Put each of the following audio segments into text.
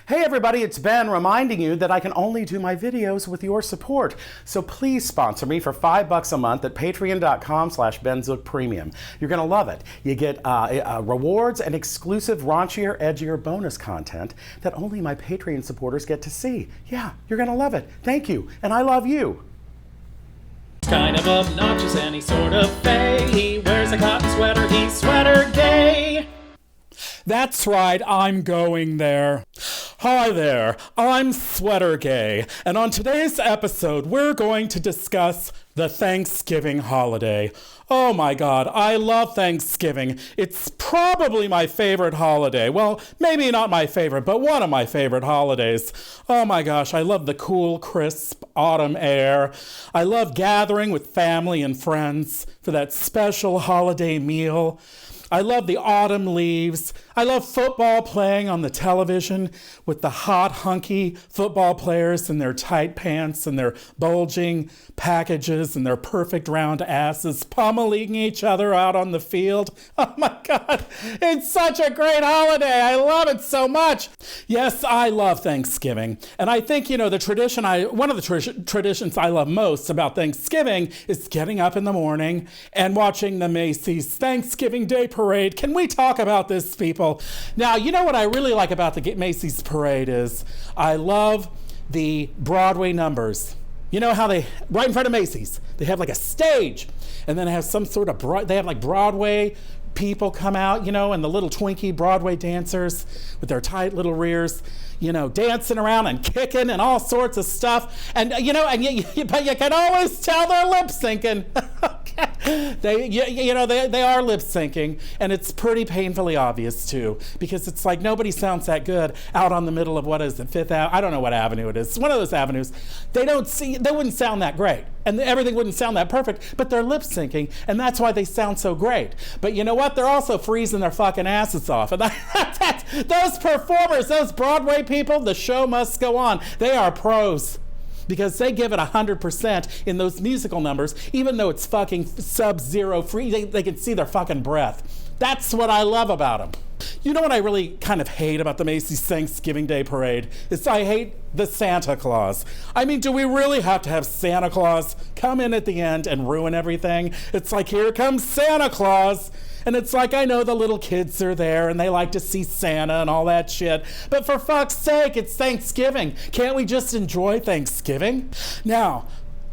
Hey everybody, it's Ben reminding you that I can only do my videos with your support. So please sponsor me for $5 a month at patreon.com/BenZookPremium. You're gonna love it. You get rewards and exclusive raunchier, edgier bonus content that only my Patreon supporters get to see. Yeah, you're gonna love it. Thank you, and I love you. Kind of obnoxious and he's sort of fey. He wears a cotton sweater, he's sweater gay. That's right, I'm going there. Hi there, I'm Sweater Gay, and on today's episode, we're going to discuss the Thanksgiving holiday. Oh my God, I love Thanksgiving. It's probably my favorite holiday. Well, maybe not my favorite, but one of my favorite holidays. Oh my gosh, I love the cool, crisp autumn air. I love gathering with family and friends for that special holiday meal. I love the autumn leaves. I love football playing on the television with the hot, hunky football players in their tight pants and their bulging packages and their perfect round asses pummeling each other out on the field. Oh my God, it's such a great holiday. I love it so much. Yes, I love Thanksgiving. And I think, one of the traditions I love most about Thanksgiving is getting up in the morning and watching the Macy's Thanksgiving Day Parade. Can we talk about this, people? Now, you know what I really like about the Macy's Parade is I love the Broadway numbers. You know how they, right in front of Macy's, they have like a stage, and then they have some sort of, they have like Broadway people come out, and the little Twinkie Broadway dancers with their tight little rears, dancing around and kicking and all sorts of stuff. And, but you can always tell they're lip syncing. They are lip syncing, and it's pretty painfully obvious too, because it's like nobody sounds that good out on the middle of, what is it, Fifth Avenue? I don't know what avenue it is. It's one of those avenues. They wouldn't sound that great, and everything wouldn't sound that perfect, but they're lip syncing, and that's why they sound so great. But you know what? They're also freezing their fucking asses off. And those performers, those Broadway people, the show must go on. They are pros, because they give it 100% in those musical numbers, even though it's fucking sub-zero free. They can see their fucking breath. That's what I love about them. You know what I really kind of hate about the Macy's Thanksgiving Day Parade is I hate the Santa Claus. I mean, do we really have to have Santa Claus come in at the end and ruin everything? It's like, here comes Santa Claus. And it's like, I know the little kids are there and they like to see Santa and all that shit, but for fuck's sake, it's Thanksgiving. Can't we just enjoy Thanksgiving? Now,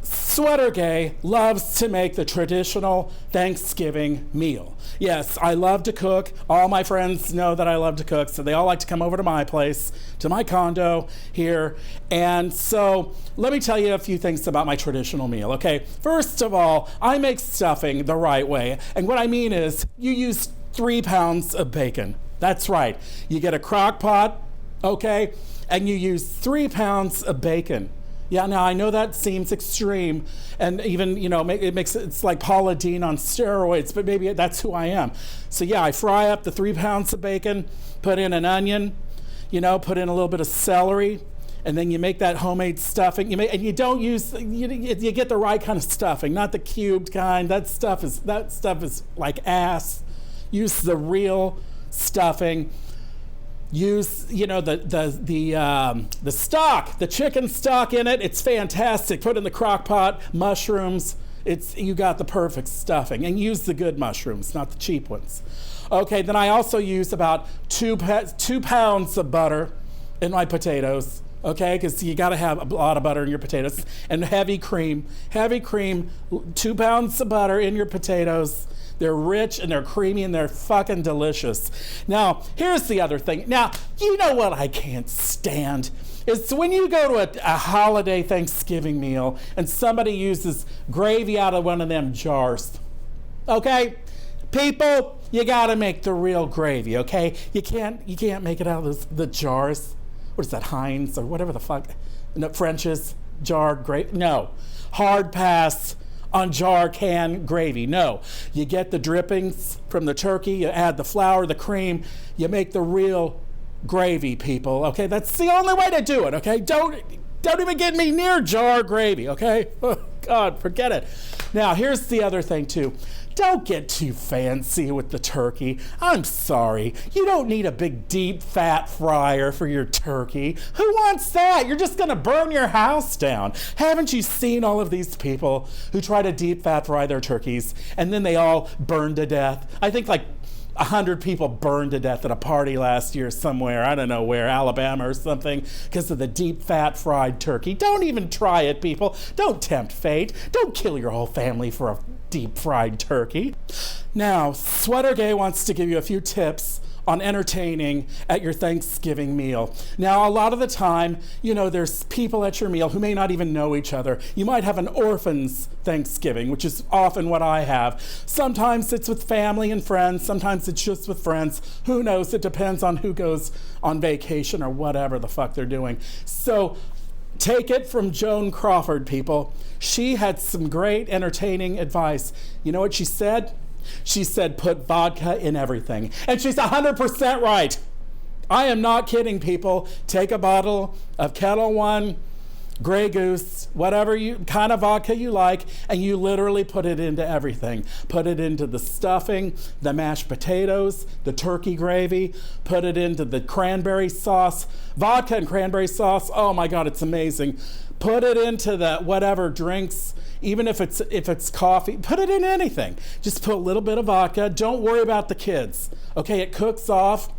Sweater Gay loves to make the traditional Thanksgiving meal. Yes, I love to cook. All my friends know that I love to cook, so they all like to come over to my place, to my condo here. And so let me tell you a few things about my traditional meal, okay? First of all, I make stuffing the right way. And what I mean is you use 3 pounds of bacon. That's right. You get a crock pot, okay? And you use 3 pounds of bacon. Yeah, now I know that seems extreme, and even, it's like Paula Deen on steroids, but maybe that's who I am. So yeah, I fry up the 3 pounds of bacon, put in an onion, put in a little bit of celery, and then you make that homemade stuffing. And you don't use, you get the right kind of stuffing, not the cubed kind. That stuff is like ass. Use the real stuffing. Use, the stock, the chicken stock in it. It's fantastic. Put in the crock pot, mushrooms. You got the perfect stuffing. And use the good mushrooms, not the cheap ones. Okay, then I also use about 2 pounds of butter in my potatoes. Okay, because you got to have a lot of butter in your potatoes. And heavy cream. 2 pounds of butter in your potatoes. They're rich and they're creamy and they're fucking delicious. Now, here's the other thing. Now, you know what I can't stand? Is when you go to a holiday Thanksgiving meal and somebody uses gravy out of one of them jars. Okay? People, you gotta make the real gravy, okay? You can't make it out of the jars. What is that, Heinz or whatever the fuck? No, French's jar gravy? No. Hard pass on jar can gravy. No, you get the drippings from the turkey, you add the flour, the cream, you make the real gravy, people, okay? That's the only way to do it, okay? Don't even get me near jar gravy, okay? Oh, God, forget it. Now, here's the other thing, too. don't get too fancy with the turkey. I'm sorry. You don't need a big deep fat fryer for your turkey. Who wants that? You're just gonna burn your house down. Haven't you seen all of these people who try to deep fat fry their turkeys and then they all burn to death? I think like 100 people burned to death at a party last year somewhere, I don't know where, Alabama or something, because of the deep fat fried turkey. Don't even try it, people. Don't tempt fate. Don't kill your whole family for a deep fried turkey. Now, Sweater Gay wants to give you a few tips on entertaining at your Thanksgiving meal. Now, a lot of the time, there's people at your meal who may not even know each other. You might have an orphan's Thanksgiving, which is often what I have. Sometimes it's with family and friends. Sometimes it's just with friends. Who knows? It depends on who goes on vacation or whatever the fuck they're doing. So take it from Joan Crawford, people. She had some great entertaining advice. You know what she said? She said, put vodka in everything. And she's 100% right. I am not kidding, people. Take a bottle of Kettle One, Grey Goose, whatever kind of vodka you like, and you literally put it into everything. Put it into the stuffing, the mashed potatoes, the turkey gravy, put it into the cranberry sauce. Vodka and cranberry sauce, oh my God, it's amazing. Put it into the whatever drinks, even if it's coffee, put it in anything. Just put a little bit of vodka. Don't worry about the kids. Okay, it cooks off.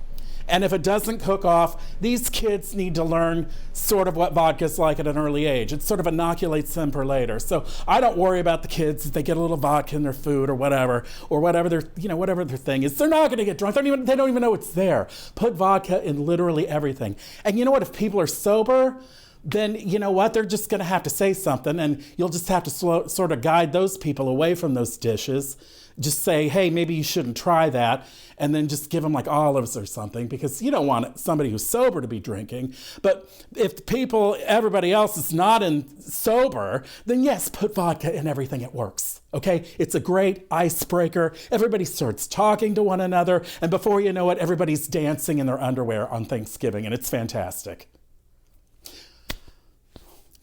And if it doesn't cook off, these kids need to learn sort of what vodka's like at an early age. It sort of inoculates them for later. So I don't worry about the kids if they get a little vodka in their food or whatever whatever their thing is. They're not going to get drunk. They don't even know it's there. Put vodka in literally everything. And you know what? If people are sober, then you know what? They're just going to have to say something, and you'll just have to sort of guide those people away from those dishes. Just say, hey, maybe you shouldn't try that, and then just give them like olives or something, because you don't want somebody who's sober to be drinking. But if everybody else is not sober, then yes, put vodka in everything. It works, okay? It's a great icebreaker. Everybody starts talking to one another, and before you know it, everybody's dancing in their underwear on Thanksgiving, and it's fantastic.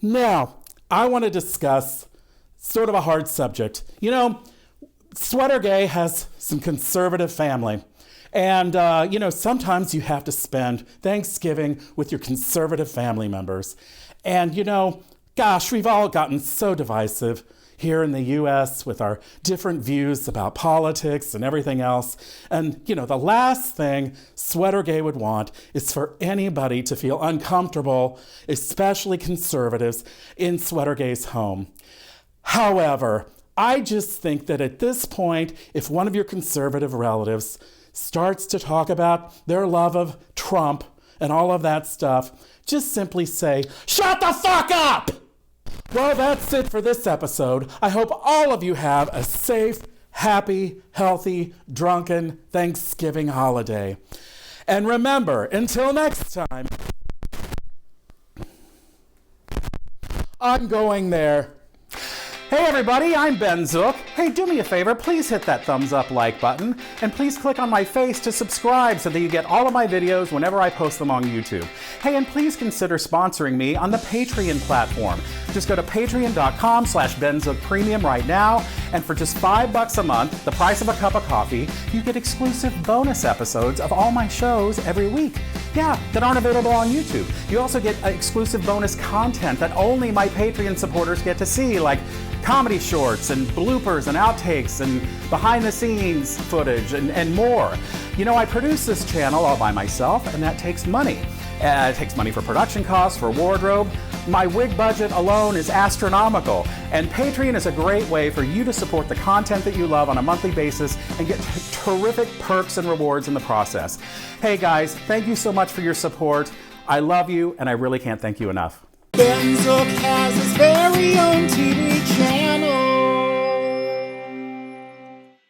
Now, I want to discuss sort of a hard subject. Sweater Gay has some conservative family. And, sometimes you have to spend Thanksgiving with your conservative family members. And, gosh, we've all gotten so divisive here in the U.S. with our different views about politics and everything else. And, the last thing Sweater Gay would want is for anybody to feel uncomfortable, especially conservatives, in Sweater Gay's home. However, I just think that at this point, if one of your conservative relatives starts to talk about their love of Trump and all of that stuff, just simply say, shut the fuck up! Well, that's it for this episode. I hope all of you have a safe, happy, healthy, drunken Thanksgiving holiday. And remember, until next time, I'm going there. Hey everybody, I'm Ben Zook. Hey, do me a favor, please hit that thumbs up like button, and please click on my face to subscribe so that you get all of my videos whenever I post them on YouTube. Hey, and please consider sponsoring me on the Patreon platform. Just go to patreon.com/BenZookPremium right now, and for just $5 a month, the price of a cup of coffee, you get exclusive bonus episodes of all my shows every week. Yeah, that aren't available on YouTube. You also get exclusive bonus content that only my Patreon supporters get to see, like comedy shorts and bloopers and outtakes and behind the scenes footage and more. I produce this channel all by myself, and that takes money. It takes money for production costs, for wardrobe. My wig budget alone is astronomical, and Patreon is a great way for you to support the content that you love on a monthly basis and get terrific perks and rewards in the process. Hey guys, thank you so much for your support. I love you, and I really can't thank you enough. Ben Zook has his very own TV channel.